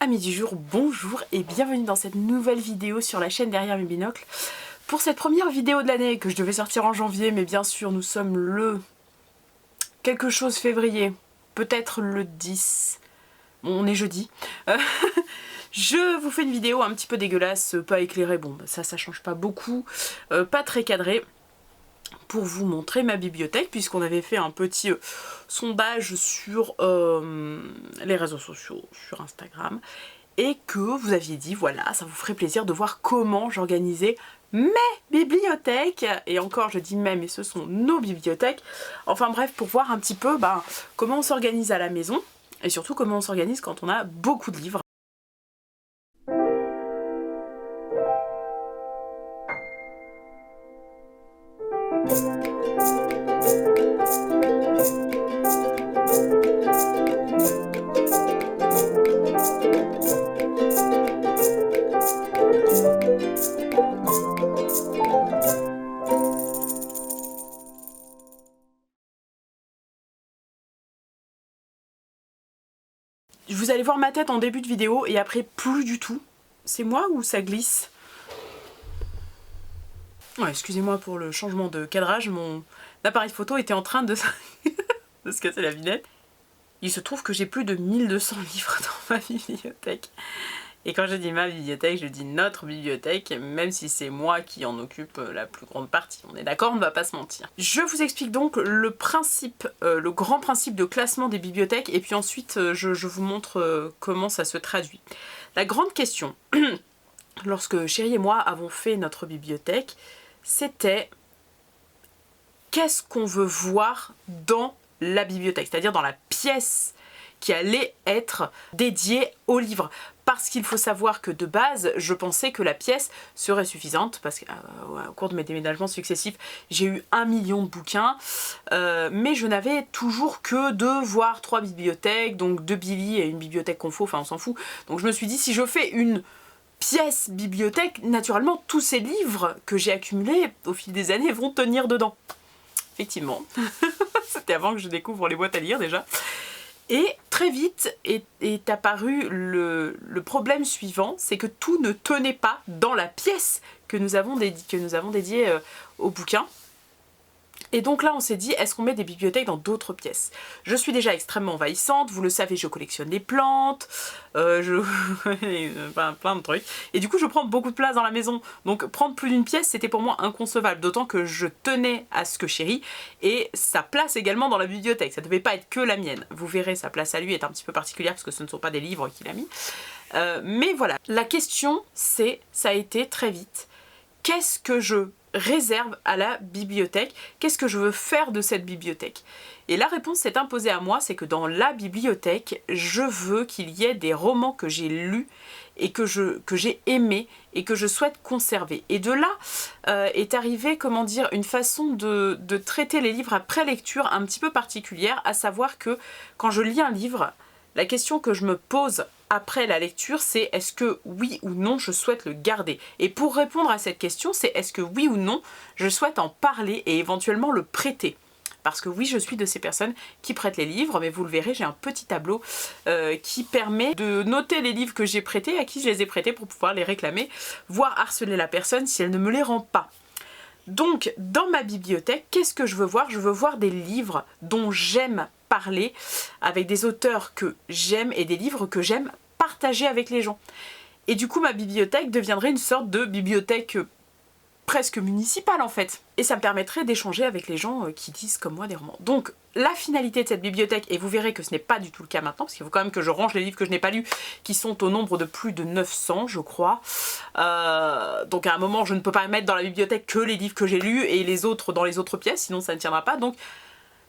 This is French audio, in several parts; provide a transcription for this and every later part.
Amis du jour, bonjour et bienvenue dans cette nouvelle vidéo sur la chaîne Derrière mes binocles. Pour cette première vidéo de l'année que je devais sortir en janvier, mais bien sûr nous sommes le quelque chose février, peut-être le 10, bon, on est jeudi. Je vous fais une vidéo un petit peu dégueulasse, pas éclairée, bon ça change pas beaucoup, pas très cadrée, pour vous montrer ma bibliothèque, puisqu'on avait fait un petit sondage sur les réseaux sociaux, sur Instagram, et que vous aviez dit, voilà, ça vous ferait plaisir de voir comment j'organisais mes bibliothèques, et encore je dis mes, mais ce sont nos bibliothèques, enfin bref, pour voir un petit peu comment on s'organise à la maison, et surtout comment on s'organise quand on a beaucoup de livres. Vous allez voir ma tête en début de vidéo et après plus du tout. C'est moi ou ça glisse? Ouais, excusez-moi pour le changement de cadrage, mon appareil photo était en train de de se casser la vinette. Il se trouve que j'ai plus de 1200 livres dans ma bibliothèque. Et quand je dis ma bibliothèque, je dis notre bibliothèque, même si c'est moi qui en occupe la plus grande partie. On est d'accord, on ne va pas se mentir. Je vous explique donc le principe, le grand principe de classement des bibliothèques, et puis ensuite je vous montre comment ça se traduit. La grande question, lorsque Chérie et moi avons fait notre bibliothèque, c'était qu'est-ce qu'on veut voir dans la bibliothèque, c'est-à-dire dans la pièce qui allait être dédiée aux livres. Parce qu'il faut savoir que de base, je pensais que la pièce serait suffisante, parce qu'au cours de mes déménagements successifs, j'ai eu 1 million de bouquins, mais je n'avais toujours que 2 voire 3 bibliothèques, donc 2 Billy et une bibliothèque confo, enfin on s'en fout. Donc je me suis dit, si je fais une pièce bibliothèque, naturellement tous ces livres que j'ai accumulés au fil des années vont tenir dedans. Effectivement, c'était avant que je découvre les boîtes à lire déjà. Et très vite est apparu le problème suivant, c'est que tout ne tenait pas dans la pièce que nous avons dédiée aux bouquins. Et donc là on s'est dit, est-ce qu'on met des bibliothèques dans d'autres pièces? Je suis déjà extrêmement envahissante, vous le savez, je collectionne les plantes, plein de trucs. Et du coup je prends beaucoup de place dans la maison, donc prendre plus d'une pièce c'était pour moi inconcevable, d'autant que je tenais à ce que Chérie ait sa place également dans la bibliothèque, ça devait pas être que la mienne. Vous verrez, sa place à lui est un petit peu particulière parce que ce ne sont pas des livres qu'il a mis. Mais voilà, la question c'est, ça a été très vite, qu'est-ce que je réserve à la bibliothèque? Qu'est-ce que je veux faire de cette bibliothèque? Et la réponse s'est imposée à moi, c'est que dans la bibliothèque, je veux qu'il y ait des romans que j'ai lus et que j'ai aimés et que je souhaite conserver. Et de là est arrivée, comment dire, une façon de traiter les livres après lecture un petit peu particulière, à savoir que quand je lis un livre, la question que je me pose après la lecture, c'est est-ce que oui ou non je souhaite le garder? Et pour répondre à cette question, c'est est-ce que oui ou non je souhaite en parler et éventuellement le prêter? Parce que oui, je suis de ces personnes qui prêtent les livres, mais vous le verrez, j'ai un petit tableau qui permet de noter les livres que j'ai prêtés, à qui je les ai prêtés pour pouvoir les réclamer, voire harceler la personne si elle ne me les rend pas. Donc, dans ma bibliothèque, qu'est-ce que je veux voir? Je veux voir des livres dont j'aime parler, avec des auteurs que j'aime et des livres que j'aime partager avec les gens. Et du coup, ma bibliothèque deviendrait une sorte de bibliothèque presque municipale en fait. Et ça me permettrait d'échanger avec les gens qui lisent comme moi des romans. Donc, la finalité de cette bibliothèque, et vous verrez que ce n'est pas du tout le cas maintenant, parce qu'il faut quand même que je range les livres que je n'ai pas lus, qui sont au nombre de plus de 900, je crois. Donc à un moment, je ne peux pas mettre dans la bibliothèque que les livres que j'ai lus et les autres dans les autres pièces, sinon ça ne tiendra pas. Donc,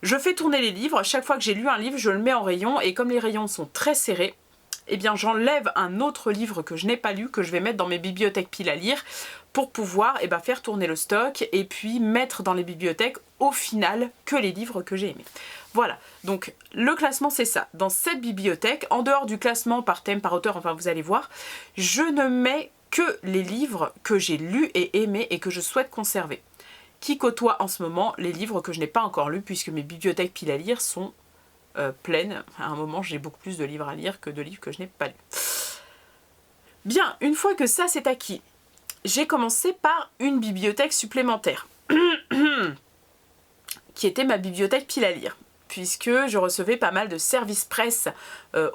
je fais tourner les livres. Chaque fois que j'ai lu un livre, je le mets en rayon, et comme les rayons sont très serrés, eh bien j'enlève un autre livre que je n'ai pas lu, que je vais mettre dans mes bibliothèques piles à lire, pour pouvoir faire tourner le stock et puis mettre dans les bibliothèques au final que les livres que j'ai aimés. Voilà, donc le classement c'est ça. Dans cette bibliothèque, en dehors du classement par thème, par auteur, enfin vous allez voir, je ne mets que les livres que j'ai lus et aimés et que je souhaite conserver. Qui côtoie en ce moment les livres que je n'ai pas encore lus, puisque mes bibliothèques piles à lire sont pleines. À un moment j'ai beaucoup plus de livres à lire que de livres que je n'ai pas lus. Bien, une fois que ça c'est acquis, j'ai commencé par une bibliothèque supplémentaire, qui était ma bibliothèque pile à lire, puisque je recevais pas mal de services presse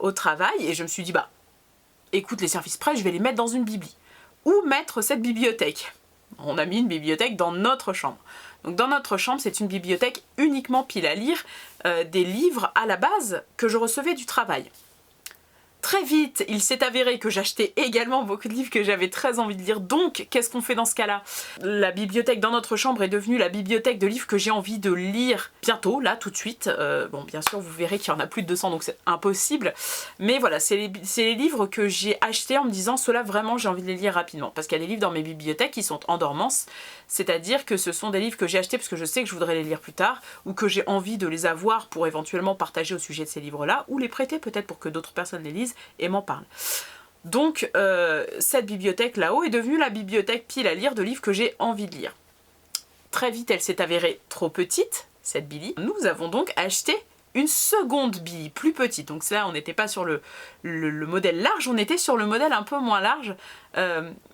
au travail, et je me suis dit, bah, écoute, les services presse, je vais les mettre dans une bibli. Où mettre cette bibliothèque? On a mis une bibliothèque dans notre chambre. Donc dans notre chambre, c'est une bibliothèque uniquement pile à lire, des livres à la base que je recevais du travail. Très vite, il s'est avéré que j'achetais également beaucoup de livres que j'avais très envie de lire. Donc, qu'est-ce qu'on fait dans ce cas-là? La bibliothèque dans notre chambre est devenue la bibliothèque de livres que j'ai envie de lire bientôt, là, tout de suite. Bon, bien sûr, vous verrez qu'il y en a plus de 200, donc c'est impossible. Mais voilà, c'est les livres que j'ai achetés en me disant, ceux-là, vraiment, j'ai envie de les lire rapidement. Parce qu'il y a des livres dans mes bibliothèques qui sont en dormance. C'est-à-dire que ce sont des livres que j'ai achetés parce que je sais que je voudrais les lire plus tard, ou que j'ai envie de les avoir pour éventuellement partager au sujet de ces livres-là, ou les prêter peut-être pour que d'autres personnes les lisent et m'en parlent. Donc cette bibliothèque là-haut est devenue la bibliothèque pile à lire de livres que j'ai envie de lire. Très vite, elle s'est avérée trop petite, cette Billy. Nous avons donc acheté une seconde Billy, plus petite. Donc là, on n'était pas sur le modèle large, on était sur le modèle un peu moins large.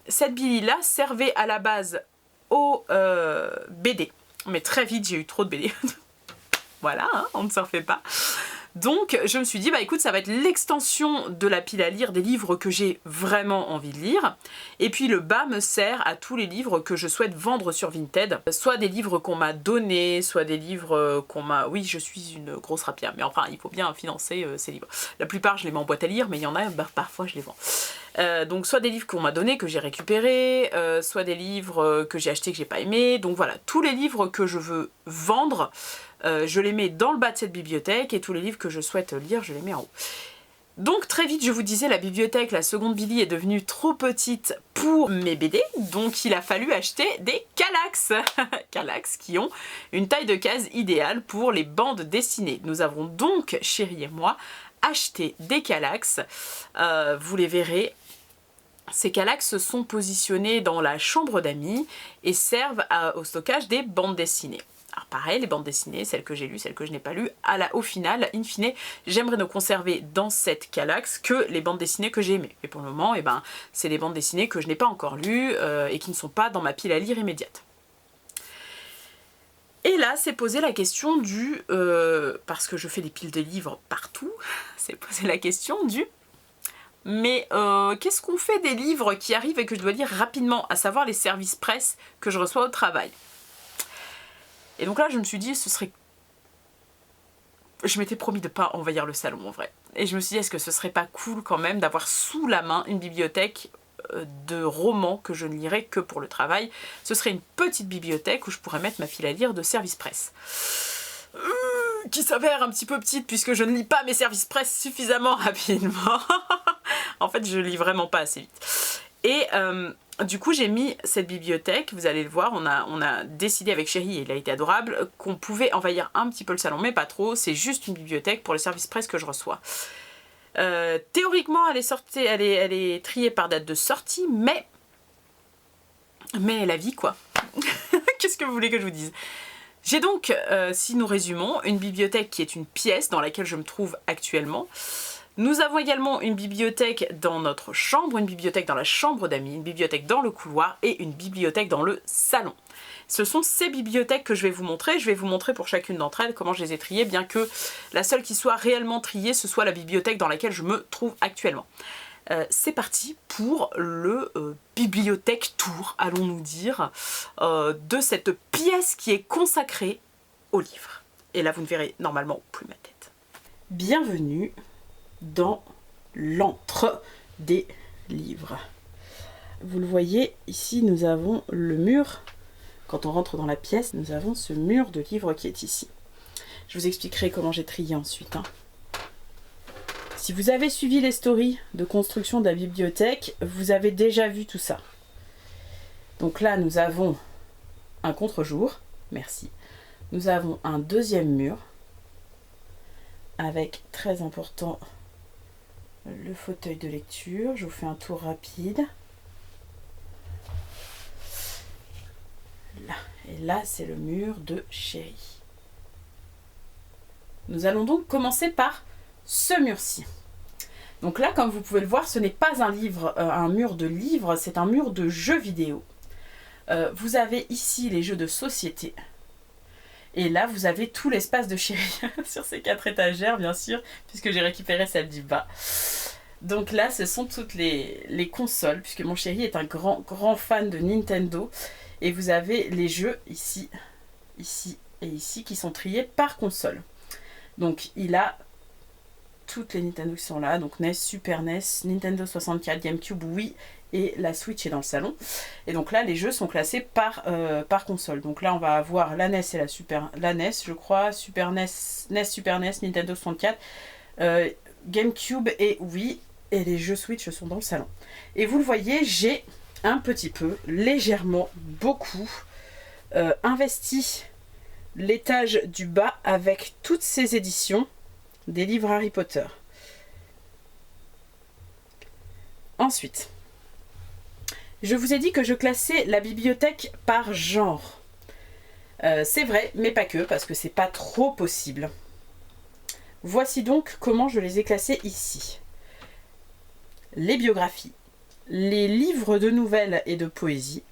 Cette Billy-là servait à la base au BD. Mais très vite, j'ai eu trop de BD. Voilà, hein, on ne s'en refait pas. Donc je me suis dit, bah écoute, ça va être l'extension de la pile à lire des livres que j'ai vraiment envie de lire. Et puis le bas me sert à tous les livres que je souhaite vendre sur Vinted. Soit des livres qu'on m'a donnés, soit des livres qu'on m'a... Oui, je suis une grosse rapia, mais enfin, il faut bien financer ces livres. La plupart, je les mets en boîte à lire, mais il y en a, bah, parfois, je les vends. Donc soit des livres qu'on m'a donnés, que j'ai récupérés, soit des livres que j'ai achetés, que j'ai pas aimés. Donc voilà, tous les livres que je veux vendre, je les mets dans le bas de cette bibliothèque, et tous les livres que je souhaite lire, je les mets en haut. Donc très vite, je vous disais, la bibliothèque, la seconde Billy, est devenue trop petite pour mes BD, donc il a fallu acheter des Kallax. Kallax qui ont une taille de case idéale pour les bandes dessinées. Nous avons donc, chérie et moi, acheté des Kallax. Vous les verrez. Ces Kallax sont positionnés dans la chambre d'amis et servent au stockage des bandes dessinées. Alors pareil, les bandes dessinées, celles que j'ai lues, celles que je n'ai pas lues, au final, in fine, j'aimerais ne conserver dans cette Kallax que les bandes dessinées que j'ai aimées. Et pour le moment, eh ben, c'est des bandes dessinées que je n'ai pas encore lues et qui ne sont pas dans ma pile à lire immédiate. Et là, c'est posé la question du... parce que je fais des piles de livres partout, c'est posé la question du... Mais qu'est-ce qu'on fait des livres qui arrivent et que je dois lire rapidement, à savoir les services presse que je reçois au travail? Et donc là, je me suis dit, ce serait... Je m'étais promis de ne pas envahir le salon, en vrai. Et je me suis dit, est-ce que ce serait pas cool quand même d'avoir sous la main une bibliothèque de romans que je ne lirais que pour le travail? Ce serait une petite bibliothèque où je pourrais mettre ma file à lire de service presse. Qui s'avère un petit peu petite puisque je ne lis pas mes services presse suffisamment rapidement. En fait, je lis vraiment pas assez vite. Et du coup, j'ai mis cette bibliothèque, vous allez le voir, on a décidé avec Chéri, et il a été adorable, qu'on pouvait envahir un petit peu le salon, mais pas trop. C'est juste une bibliothèque pour les services presse que je reçois. Théoriquement, elle est triée par date de sortie, mais la vie, quoi. Qu'est-ce que vous voulez que je vous dise? J'ai donc, si nous résumons, une bibliothèque qui est une pièce dans laquelle je me trouve actuellement. Nous avons également une bibliothèque dans notre chambre, une bibliothèque dans la chambre d'amis, une bibliothèque dans le couloir et une bibliothèque dans le salon. Ce sont ces bibliothèques que je vais vous montrer. Je vais vous montrer pour chacune d'entre elles comment je les ai triées, bien que la seule qui soit réellement triée, ce soit la bibliothèque dans laquelle je me trouve actuellement. C'est parti pour le bibliothèque tour, allons-nous dire, de cette pièce qui est consacrée aux livres. Et là, vous ne verrez normalement plus ma tête. Bienvenue dans l'antre des livres. Vous le voyez, ici nous avons le mur. Quand on rentre dans la pièce, nous avons ce mur de livres qui est ici. Je vous expliquerai comment j'ai trié ensuite. Si vous avez suivi les stories de construction de la bibliothèque, vous avez déjà vu tout ça. Donc là, nous avons un contre-jour. Merci. Nous avons un deuxième mur avec, très important, le fauteuil de lecture. Je vous fais un tour rapide. Là. Et là, c'est le mur de Chéri. Nous allons donc commencer par ce mur-ci. Donc là, comme vous pouvez le voir, ce n'est pas un livre, un mur de livres, c'est un mur de jeux vidéo. Vous avez ici les jeux de société. Et là, vous avez tout l'espace de chérie sur ces 4 étagères, bien sûr, puisque j'ai récupéré celle du bas. Donc là, ce sont toutes les consoles, puisque mon chéri est un grand fan de Nintendo. Et vous avez les jeux ici, ici et ici, qui sont triés par console. Donc il a toutes les Nintendo qui sont là, donc NES, Super NES, Nintendo 64, GameCube, Wii, et la Switch est dans le salon. Et donc là, les jeux sont classés par console. Donc là, on va avoir la NES et la NES, je crois, Super NES, Super NES, Nintendo 64, GameCube et Wii, et les jeux Switch sont dans le salon. Et vous le voyez, j'ai un petit peu, légèrement, beaucoup, investi l'étage du bas avec toutes ces éditions des livres Harry Potter. Ensuite, je vous ai dit que je classais la bibliothèque par genre. C'est vrai, mais pas que, parce que c'est pas trop possible. Voici donc comment je les ai classés ici. Les biographies, les livres de nouvelles et de poésie.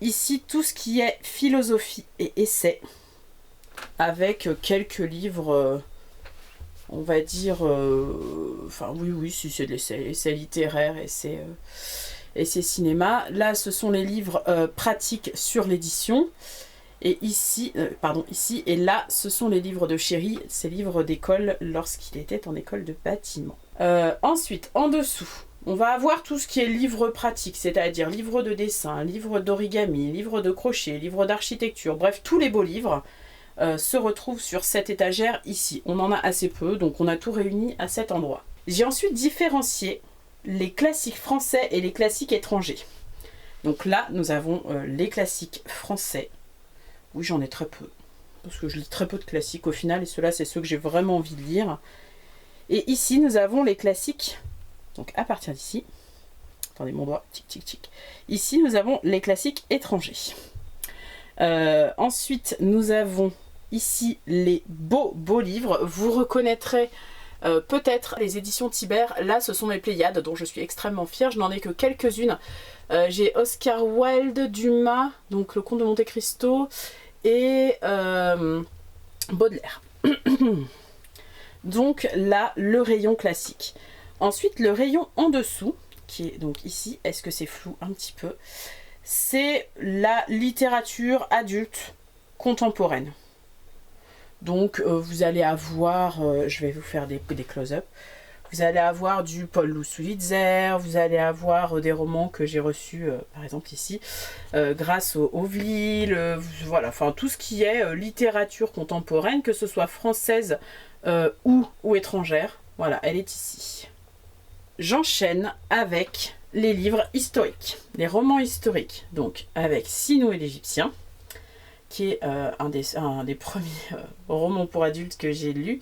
Ici, tout ce qui est philosophie et essais, avec quelques livres, on va dire, enfin oui, si c'est de l'essai, essais littéraires, essais cinéma. Là, ce sont les livres pratiques sur l'édition. Et ici, ici, et là, ce sont les livres de chéri, ces livres d'école lorsqu'il était en école de bâtiment. Ensuite, en dessous, on va avoir tout ce qui est livres pratiques, c'est-à-dire livres de dessin, livres d'origami, livres de crochet, livres d'architecture, bref, tous les beaux livres se retrouvent sur cette étagère ici. On en a assez peu, donc on a tout réuni à cet endroit. J'ai ensuite différencié les classiques français et les classiques étrangers. Donc là, nous avons les classiques français. Oui, j'en ai très peu, parce que je lis très peu de classiques au final, et ceux-là, c'est ceux que j'ai vraiment envie de lire. Et ici, nous avons les classiques, donc à partir d'ici, attendez mon doigt, tic tic tic, ici, nous avons les classiques étrangers. Ensuite, nous avons ici les beaux livres. Vous reconnaîtrez peut-être les éditions Thibert. Là, ce sont mes Pléiades, dont je suis extrêmement fière. Je n'en ai que quelques-unes. J'ai Oscar Wilde, Dumas, donc Le Comte de Monte Cristo, et Baudelaire. Donc là, le rayon classique. Ensuite, le rayon en dessous, qui est donc ici, est-ce que c'est flou un petit peu? C'est la littérature adulte contemporaine. Donc vous allez avoir, je vais vous faire des close-up, vous allez avoir du Paul Loussoulizer, vous allez avoir des romans que j'ai reçus, par exemple ici, grâce au Ville, voilà, enfin tout ce qui est littérature contemporaine, que ce soit française ou étrangère, voilà, elle est ici. J'enchaîne avec les livres historiques, les romans historiques, donc avec Sinou et l'Égyptien, qui est un des premiers romans pour adultes que j'ai lu.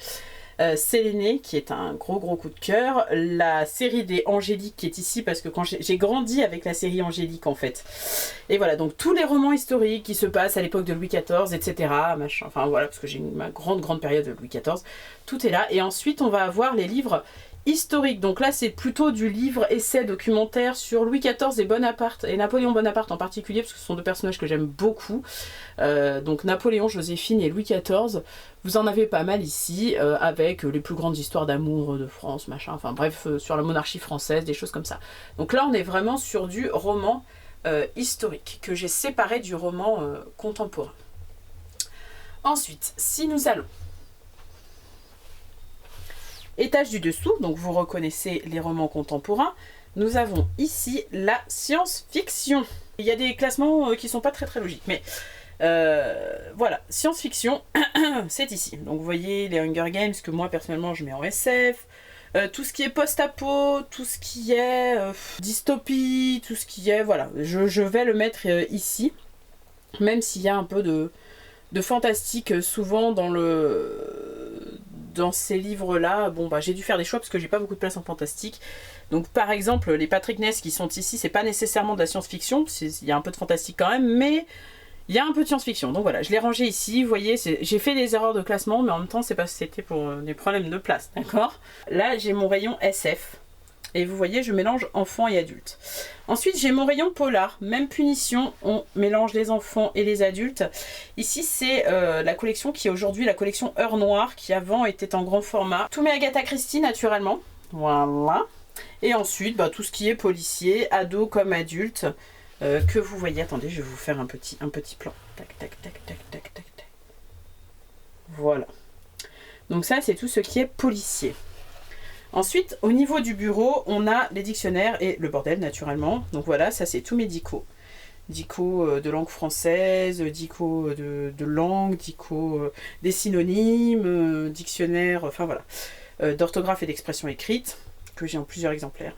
Séléné, qui est un gros coup de cœur. La série des Angéliques qui est ici, parce que quand j'ai grandi avec la série Angélique en fait. Et voilà, donc tous les romans historiques qui se passent à l'époque de Louis XIV, etc. Machin, enfin voilà, parce que j'ai ma grande période de Louis XIV. Tout est là. Et ensuite, on va avoir les livres historique. Donc là, c'est plutôt du livre essai documentaire sur Louis XIV et Bonaparte, et Napoléon Bonaparte en particulier, parce que ce sont deux personnages que j'aime beaucoup. Donc Napoléon, Joséphine et Louis XIV, vous en avez pas mal ici, avec les plus grandes histoires d'amour de France, machin, enfin bref, sur la monarchie française, des choses comme ça. Donc là, on est vraiment sur du roman historique, que j'ai séparé du roman contemporain. Ensuite, si nous allons étage du dessous, donc vous reconnaissez les romans contemporains, nous avons ici la science-fiction. Il y a des classements qui sont pas très logiques, mais voilà, science-fiction, c'est ici. Donc vous voyez les Hunger Games, que moi personnellement je mets en SF, tout ce qui est post-apo, tout ce qui est dystopie, tout ce qui est, voilà, je vais le mettre ici, même s'il y a un peu de fantastique souvent dans ces livres-là. Bon, bah j'ai dû faire des choix parce que j'ai pas beaucoup de place en fantastique. Donc par exemple, les Patrick Ness qui sont ici, c'est pas nécessairement de la science-fiction, il y a un peu de fantastique quand même, mais Il y a un peu de science-fiction, donc voilà, je l'ai rangé ici, vous voyez, j'ai fait des erreurs de classement, mais en même temps, c'est parce que c'était pour des problèmes de place, d'accord? Là, j'ai mon rayon SF, et vous voyez, je mélange enfants et adultes. Ensuite, j'ai mon rayon polar, même punition, on mélange les enfants et les adultes. Ici, c'est la collection qui est aujourd'hui la collection Heure Noire, qui avant était en grand format. Tous mes Agatha Christie, naturellement, voilà. Et ensuite, bah, tout ce qui est policier, ado comme adulte, que vous voyez. Attendez, je vais vous faire un petit plan. Tac, tac, tac, tac, tac, tac, tac. Voilà. Donc ça, c'est tout ce qui est policier. Ensuite, au niveau du bureau, on a les dictionnaires et le bordel, naturellement. Donc voilà, ça, c'est tous mes dicos. Dico de langue française, dico de langue, dico des synonymes, dictionnaire, enfin voilà. D'orthographe et d'expression écrite, que j'ai en plusieurs exemplaires.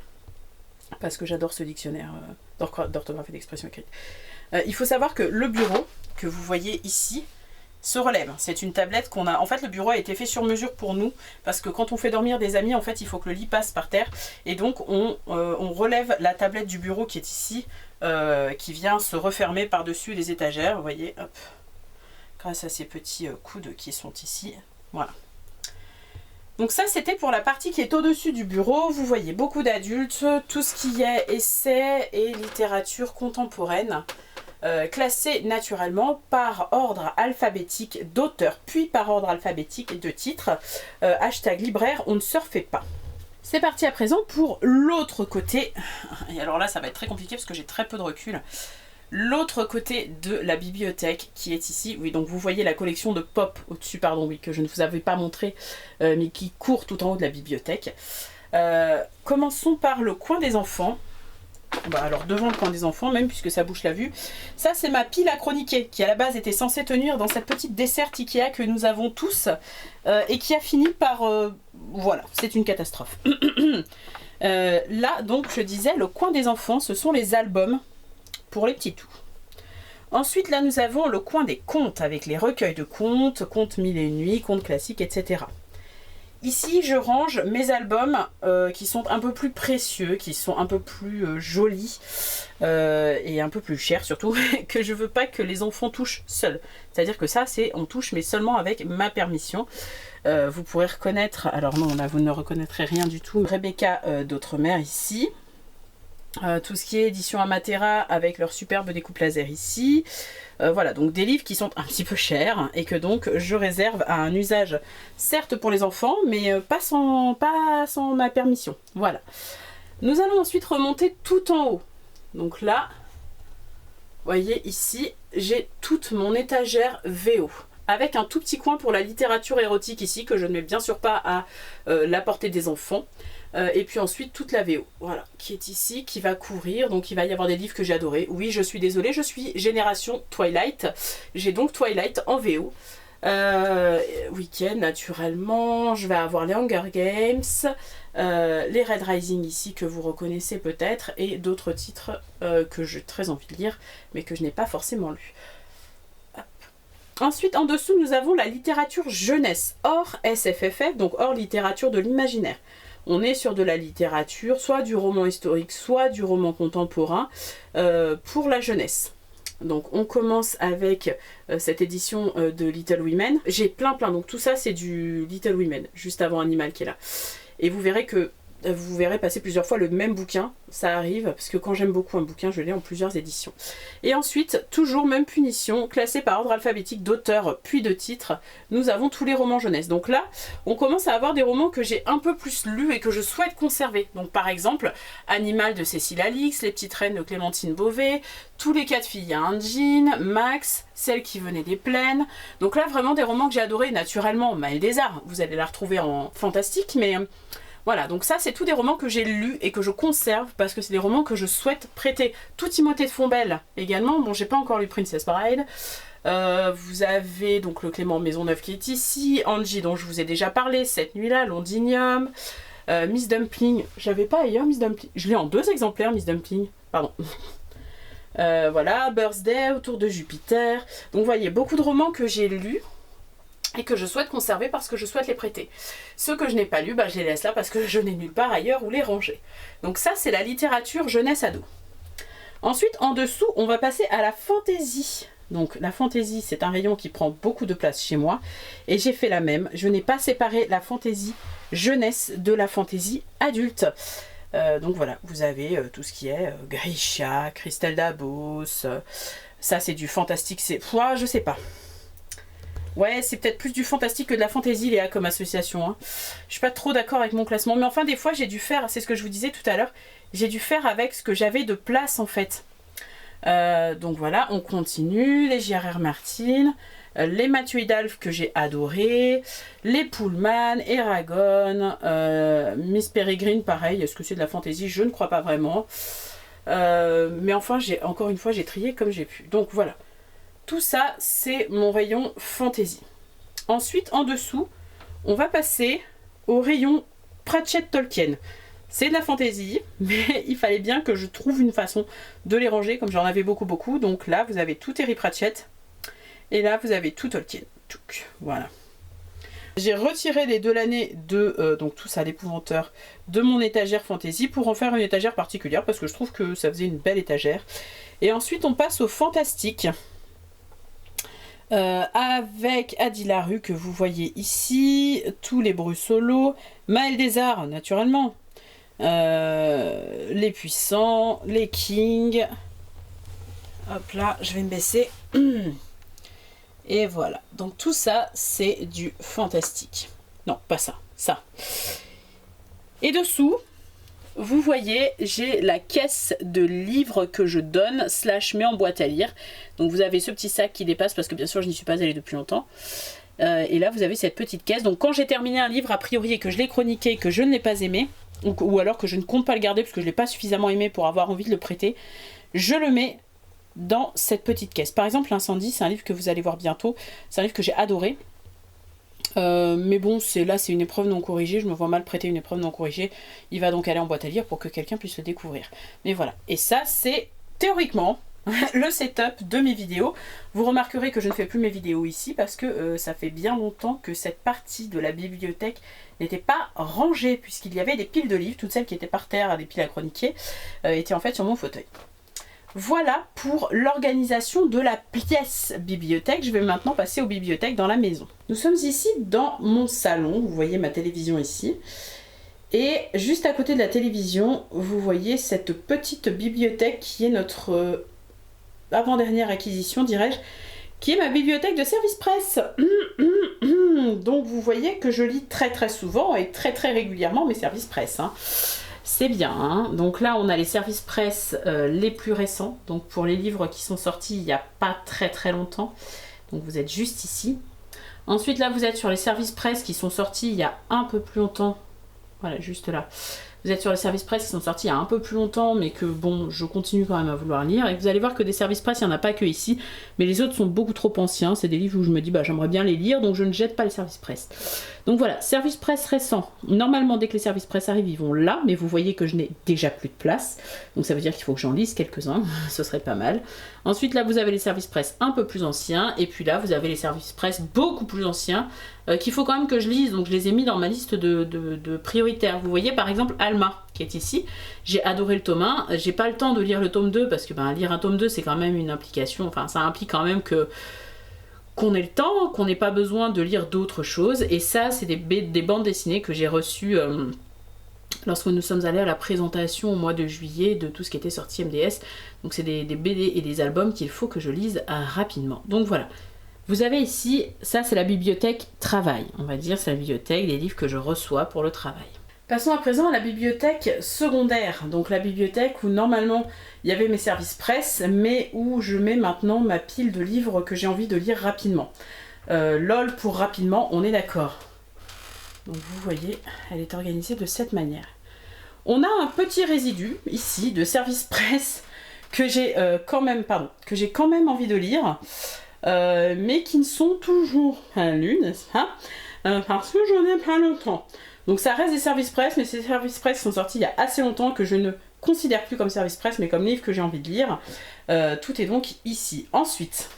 Parce que j'adore ce dictionnaire d'orthographe et d'expression écrite. Il faut savoir que le bureau, que vous voyez ici, se relève. C'est une tablette qu'on a... En fait, le bureau a été fait sur mesure pour nous, parce que quand on fait dormir des amis, en fait, il faut que le lit passe par terre. Et donc, on relève la tablette du bureau qui est ici, qui vient se refermer par-dessus les étagères. Vous voyez, hop, grâce à ces petits coudes qui sont ici. Voilà. Donc ça, c'était pour la partie qui est au-dessus du bureau. Vous voyez beaucoup d'adultes, tout ce qui est essais et littérature contemporaine, classé naturellement par ordre alphabétique d'auteur, puis par ordre alphabétique de titre. Hashtag libraire, on ne surfait pas. C'est parti à présent pour l'autre côté. Et alors là, ça va être très compliqué parce que j'ai très peu de recul. L'autre côté de la bibliothèque qui est ici, oui, donc vous voyez la collection de pop au-dessus, pardon, oui, que je ne vous avais pas montré, mais qui court tout en haut de la bibliothèque. Commençons par le coin des enfants. Bah alors devant le coin des enfants même, puisque ça bouche la vue. Ça, c'est ma pile à chroniquer, qui à la base était censée tenir dans cette petite desserte Ikea que nous avons tous, et qui a fini par... voilà, c'est une catastrophe. Là, donc, je disais, le coin des enfants, ce sont les albums pour les petits toux. Ensuite, là, nous avons le coin des contes, avec les recueils de contes, contes mille et une nuits, contes classiques, etc. Ici, je range mes albums qui sont un peu plus précieux, qui sont un peu plus jolis et un peu plus chers surtout, que je veux pas que les enfants touchent seuls. C'est-à-dire que ça, c'est on touche, mais seulement avec ma permission. Vous pourrez reconnaître, alors non, là, vous ne reconnaîtrez rien du tout, Rebecca d'Outremer ici. Tout ce qui est édition Amatera avec leur superbe découpe laser ici. Voilà, donc des livres qui sont un petit peu chers et que donc je réserve à un usage certes pour les enfants, mais pas sans ma permission. Voilà. Nous allons ensuite remonter tout en haut. Donc là, vous voyez ici, j'ai toute mon étagère VO. Avec un tout petit coin pour la littérature érotique ici, que je ne mets bien sûr pas à la portée des enfants. Et puis ensuite toute la VO, voilà, qui est ici, qui va couvrir. Donc il va y avoir des livres que j'ai adorés. Oui, je suis désolée, je suis génération Twilight. J'ai donc Twilight en VO. Week-end, naturellement. Je vais avoir les Hunger Games, les Red Rising ici, que vous reconnaissez peut-être, et d'autres titres que j'ai très envie de lire, mais que je n'ai pas forcément lu. Ensuite, en dessous, nous avons la littérature jeunesse, hors SFFF, donc hors littérature de l'imaginaire. On est sur de la littérature, soit du roman historique, soit du roman contemporain, pour la jeunesse. Donc on commence avec cette édition de Little Women. J'ai plein, donc tout ça c'est du Little Women, juste avant Animal qui est là. Et vous verrez que vous verrez passer plusieurs fois le même bouquin, ça arrive, parce que quand j'aime beaucoup un bouquin, je l'ai en plusieurs éditions. Et ensuite, toujours même punition, classée par ordre alphabétique d'auteur puis de titre, nous avons tous les romans jeunesse. Donc là, on commence à avoir des romans que j'ai un peu plus lus et que je souhaite conserver. Donc par exemple, Animal de Cécile Alix, Les petites reines de Clémentine Beauvais, Tous les quatre filles à un jean, Max, Celle qui venait des plaines. Donc là, vraiment des romans que j'ai adorés. Naturellement, Maëlle des Arts, vous allez la retrouver en fantastique, mais... Voilà, donc ça c'est tous des romans que j'ai lus et que je conserve parce que c'est des romans que je souhaite prêter. Tout Timothée de Fombelle également, bon j'ai pas encore lu Princess Bride. Vous avez donc le Clément Maisonneuve qui est ici, Angie dont je vous ai déjà parlé, Cette nuit-là, Londinium, Miss Dumpling, j'avais pas ailleurs Miss Dumpling, je l'ai en 2 exemplaires Miss Dumpling, pardon. Voilà, Birthday, Autour de Jupiter, donc vous voyez beaucoup de romans que j'ai lus et que je souhaite conserver parce que je souhaite les prêter. Ceux que je n'ai pas lus, bah, je les laisse là parce que je n'ai nulle part ailleurs où les ranger. Donc ça, c'est la littérature jeunesse ado. Ensuite, en dessous, on va passer à la fantaisie. Donc la fantaisie, c'est un rayon qui prend beaucoup de place chez moi. Et j'ai fait la même. Je n'ai pas séparé la fantaisie jeunesse de la fantaisie adulte. Donc voilà, vous avez tout ce qui est Grisha, Christelle Dabos. Ça c'est du fantastique, c'est... je sais pas. Ouais, c'est peut-être plus du fantastique que de la fantaisie, Léa, comme association. Hein. Je suis pas trop d'accord avec mon classement. Mais enfin, des fois, j'ai dû faire, c'est ce que je vous disais tout à l'heure, j'ai dû faire avec ce que j'avais de place, en fait. Donc voilà, on continue. Les J.R.R. Martin, les Mathieu Hidalgo que j'ai adoré, les Pullman, Eragon, Miss Peregrine, pareil. Est-ce que c'est de la fantaisie? Je ne crois pas vraiment. Mais enfin, encore une fois, j'ai trié comme j'ai pu. Donc voilà. Tout ça, c'est mon rayon fantaisie. Ensuite, en dessous, on va passer au rayon Pratchett Tolkien. C'est de la fantaisie, mais il fallait bien que je trouve une façon de les ranger, comme j'en avais beaucoup. Donc là, vous avez tout Terry Pratchett. Et là, vous avez tout Tolkien. Voilà. J'ai retiré les deux l'année de, donc tout ça, l'épouvanteur, de mon étagère fantaisie pour en faire une étagère particulière, parce que je trouve que ça faisait une belle étagère. Et ensuite, on passe au fantastique. Avec Adi Larue que vous voyez ici, tous les Brusolo, Maël Desarts naturellement, les puissants, les kings, hop là, je vais me baisser, et voilà, donc tout ça c'est du fantastique, non pas ça, ça, et dessous, vous voyez, j'ai la caisse de livres que je donne / mets en boîte à lire. Donc vous avez ce petit sac qui dépasse parce que bien sûr je n'y suis pas allée depuis longtemps. Et là vous avez cette petite caisse. Donc quand j'ai terminé un livre a priori et que je l'ai chroniqué et que je ne l'ai pas aimé, ou alors que je ne compte pas le garder parce que je ne l'ai pas suffisamment aimé pour avoir envie de le prêter, je le mets dans cette petite caisse. Par exemple, L'incendie, c'est un livre que vous allez voir bientôt. C'est un livre que j'ai adoré. Mais bon, c'est une épreuve non corrigée, je me vois mal prêter une épreuve non corrigée, il va donc aller en boîte à lire pour que quelqu'un puisse le découvrir. Mais voilà, et ça c'est théoriquement le setup de mes vidéos. Vous remarquerez que je ne fais plus mes vidéos ici parce que ça fait bien longtemps que cette partie de la bibliothèque n'était pas rangée, puisqu'il y avait des piles de livres, toutes celles qui étaient par terre, des piles à chroniquer, étaient en fait sur mon fauteuil. Voilà pour l'organisation de la pièce bibliothèque. Je vais maintenant passer aux bibliothèques dans la maison. Nous sommes ici dans mon salon. Vous voyez ma télévision ici. Et juste à côté de la télévision, vous voyez cette petite bibliothèque qui est notre avant-dernière acquisition, dirais-je, qui est ma bibliothèque de service presse. Donc vous voyez que je lis très souvent et très régulièrement mes services presse. Hein. C'est bien, hein. Donc là on a les services presse les plus récents, donc pour les livres qui sont sortis il n'y a pas très longtemps, donc vous êtes juste ici. Ensuite là vous êtes sur les services presse qui sont sortis il y a un peu plus longtemps, voilà juste là. Vous êtes sur les services presse qui sont sortis il y a un peu plus longtemps, mais que bon, je continue quand même à vouloir lire. Et vous allez voir que des services presse, il n'y en a pas que ici, mais les autres sont beaucoup trop anciens. C'est des livres où je me dis, bah j'aimerais bien les lire, donc je ne jette pas les services presse. Donc voilà, services presse récents. Normalement, dès que les services presse arrivent, ils vont là, mais vous voyez que je n'ai déjà plus de place. Donc ça veut dire qu'il faut que j'en lise quelques-uns, ce serait pas mal. Ensuite, là, vous avez les services presse un peu plus anciens, et puis là, vous avez les services presse beaucoup plus anciens, qu'il faut quand même que je lise, donc je les ai mis dans ma liste de prioritaires. Vous voyez par exemple Alma qui est ici, j'ai adoré le tome 1, j'ai pas le temps de lire le tome 2 parce que lire un tome 2 c'est quand même une implication, enfin ça implique quand même qu'on ait le temps, qu'on n'ait pas besoin de lire d'autres choses, et ça c'est des bandes dessinées que j'ai reçues lorsque nous sommes allés à la présentation au mois de juillet de tout ce qui était sorti MDS, donc c'est des BD et des albums qu'il faut que je lise rapidement. Donc voilà. Vous avez ici, ça c'est la bibliothèque travail, on va dire, c'est la bibliothèque des livres que je reçois pour le travail. Passons à présent à la bibliothèque secondaire, donc la bibliothèque où normalement il y avait mes services presse, mais où je mets maintenant ma pile de livres que j'ai envie de lire rapidement. LOL pour rapidement, on est d'accord. Donc vous voyez, elle est organisée de cette manière. On a un petit résidu ici de services presse que j'ai quand même envie de lire. Mais qui ne sont toujours pas lus, n'est-ce pas, parce que j'en ai pas longtemps. Donc ça reste des services presse, mais ces services presse sont sortis il y a assez longtemps que je ne considère plus comme service presse, mais comme livre que j'ai envie de lire. Tout est donc ici. Ensuite,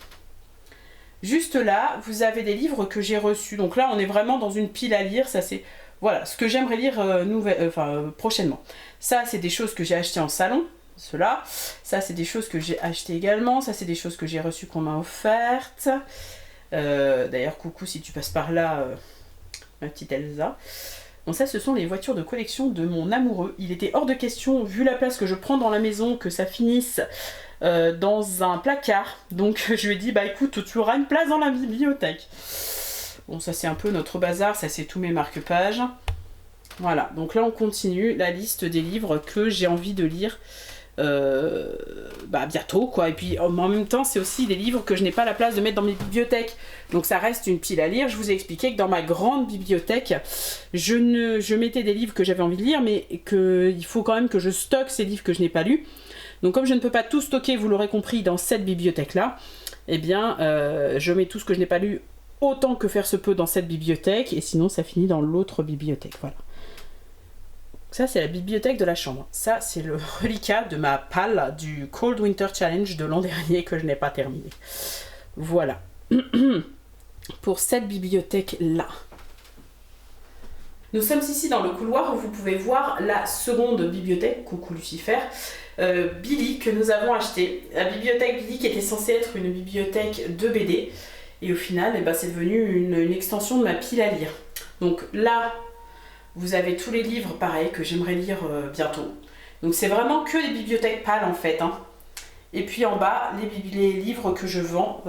juste là, vous avez des livres que j'ai reçus. Donc là, on est vraiment dans une pile à lire. Ça c'est, voilà, ce que j'aimerais lire prochainement. Ça, c'est des choses que j'ai achetées en salon. cela. Ça, c'est des choses que j'ai achetées également. Ça, c'est des choses que j'ai reçues qu'on m'a offertes. D'ailleurs, coucou si tu passes par là, ma petite Elsa. Bon, ça, ce sont les voitures de collection de mon amoureux. Il était hors de question, vu la place que je prends dans la maison, que ça finisse dans un placard. Donc, je lui ai dit, bah écoute, tu auras une place dans la bibliothèque. Bon, ça, c'est un peu notre bazar. Ça, c'est tous mes marque-pages. Voilà, donc là, on continue la liste des livres que j'ai envie de lire bientôt, quoi. Et puis, en même temps, c'est aussi des livres que je n'ai pas la place de mettre dans mes bibliothèques. Donc, ça reste une pile à lire. Je vous ai expliqué que dans ma grande bibliothèque, je mettais des livres que j'avais envie de lire, mais qu'il faut quand même que je stocke ces livres que je n'ai pas lus. Donc, comme je ne peux pas tout stocker, vous l'aurez compris, dans cette bibliothèque-là, eh bien, je mets tout ce que je n'ai pas lu autant que faire se peut dans cette bibliothèque, et sinon, ça finit dans l'autre bibliothèque. Voilà. Ça, c'est la bibliothèque de la chambre. Ça, c'est le reliquat de ma palle du Cold Winter Challenge de l'an dernier que je n'ai pas terminé. Voilà. Pour cette bibliothèque-là. Nous sommes ici dans le couloir où vous pouvez voir la seconde bibliothèque, coucou Lucifer, Billy, que nous avons acheté. La bibliothèque Billy qui était censée être une bibliothèque de BD. Et au final, eh ben, c'est devenu une extension de ma pile à lire. Donc là, vous avez tous les livres, pareil, que j'aimerais lire bientôt. Donc c'est vraiment que des bibliothèques pâles en fait. Hein. Et puis en bas, les livres que je vends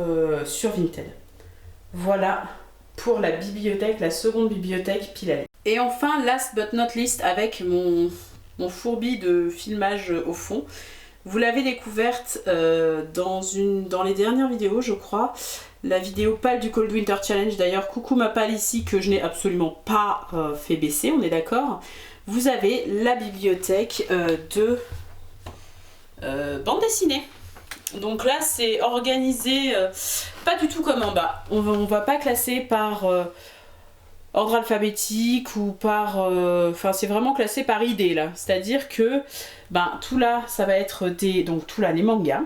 sur Vinted. Voilà pour la bibliothèque, la seconde bibliothèque pile à lire. Et enfin, last but not least, avec mon fourbi de filmage au fond. Vous l'avez découverte dans les dernières vidéos, je crois. La vidéo pâle du Cold Winter Challenge, d'ailleurs, coucou ma pâle ici, que je n'ai absolument pas fait baisser, on est d'accord. Vous avez la bibliothèque de bande dessinée. Donc là, c'est organisé pas du tout comme en bas. On va pas classer par ordre alphabétique ou par... Enfin, c'est vraiment classé par idée, là. C'est-à-dire que, tout là, ça va être donc tout là, les mangas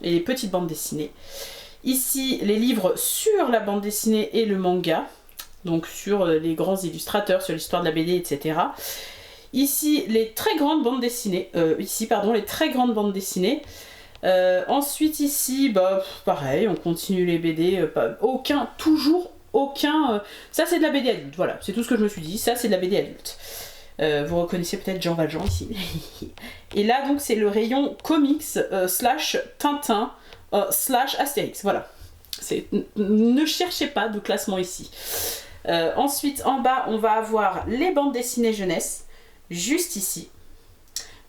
et les petites bandes dessinées. Ici, les livres sur la bande dessinée et le manga, donc sur les grands illustrateurs, sur l'histoire de la BD, etc. Ici, les très grandes bandes dessinées. Les très grandes bandes dessinées. Ensuite, ici, pareil, on continue les BD. Toujours aucun... ça, c'est de la BD adulte, voilà, c'est tout ce que je me suis dit. Ça, c'est de la BD adulte. Vous reconnaissez peut-être Jean Valjean ici. Et là, donc, c'est le rayon comics / Tintin / Astérix, voilà. Ne cherchez pas de classement ici. Ensuite, en bas, on va avoir les bandes dessinées jeunesse, juste ici.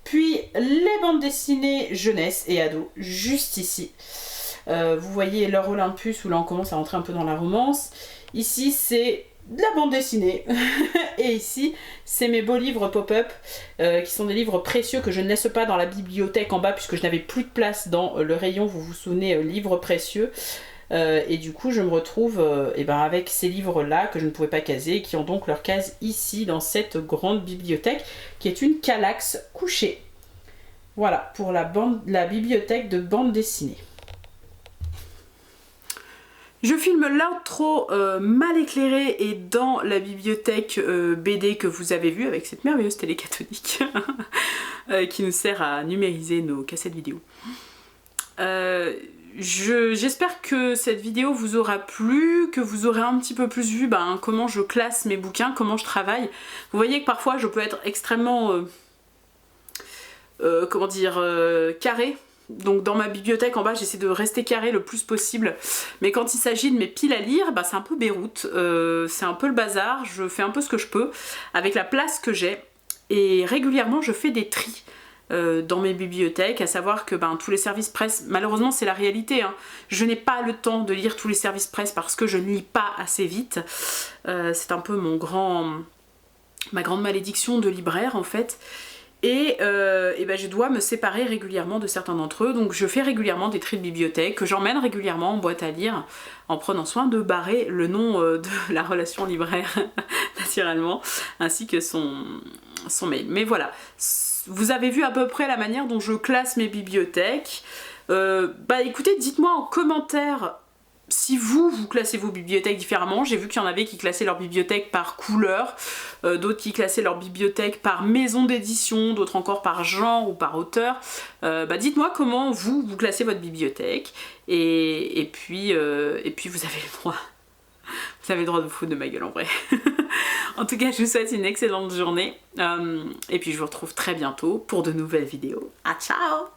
Puis, les bandes dessinées jeunesse et ados, juste ici. Vous voyez l'heure Olympus, où là, on commence à rentrer un peu dans la romance. Ici, c'est de la bande dessinée. Et ici, c'est mes beaux livres pop-up, qui sont des livres précieux que je ne laisse pas dans la bibliothèque en bas, puisque je n'avais plus de place dans le rayon, vous vous souvenez, livres précieux. Et du coup, je me retrouve avec ces livres-là que je ne pouvais pas caser, qui ont donc leur case ici, dans cette grande bibliothèque, qui est une Kallax couchée. Voilà, pour la bibliothèque de bande dessinée. Je filme l'intro mal éclairé et dans la bibliothèque BD que vous avez vue avec cette merveilleuse télé cathodique qui nous sert à numériser nos cassettes vidéo. J'espère que cette vidéo vous aura plu, que vous aurez un petit peu plus vu comment je classe mes bouquins, comment je travaille. Vous voyez que parfois je peux être extrêmement carré. Donc dans ma bibliothèque en bas, j'essaie de rester carré le plus possible. Mais quand il s'agit de mes piles à lire, c'est un peu Beyrouth. C'est un peu le bazar. Je fais un peu ce que je peux avec la place que j'ai. Et régulièrement, je fais des tris dans mes bibliothèques. À savoir que tous les services presse, malheureusement c'est la réalité. Hein, je n'ai pas le temps de lire tous les services presse parce que je ne lis pas assez vite. C'est un peu ma grande malédiction de libraire en fait. Et je dois me séparer régulièrement de certains d'entre eux, donc je fais régulièrement des tris de bibliothèque que j'emmène régulièrement en boîte à lire en prenant soin de barrer le nom de la relation libraire naturellement, ainsi que son mail. Mais voilà, vous avez vu à peu près la manière dont je classe mes bibliothèques. Écoutez, dites-moi en commentaire si vous classez vos bibliothèques différemment. J'ai vu qu'il y en avait qui classaient leur bibliothèque par couleur, d'autres qui classaient leur bibliothèque par maison d'édition, d'autres encore par genre ou par auteur. Dites-moi comment vous classez votre bibliothèque, et puis vous avez le droit. Vous avez le droit de vous foutre de ma gueule en vrai. En tout cas, je vous souhaite une excellente journée, et puis je vous retrouve très bientôt pour de nouvelles vidéos. Ah, ciao!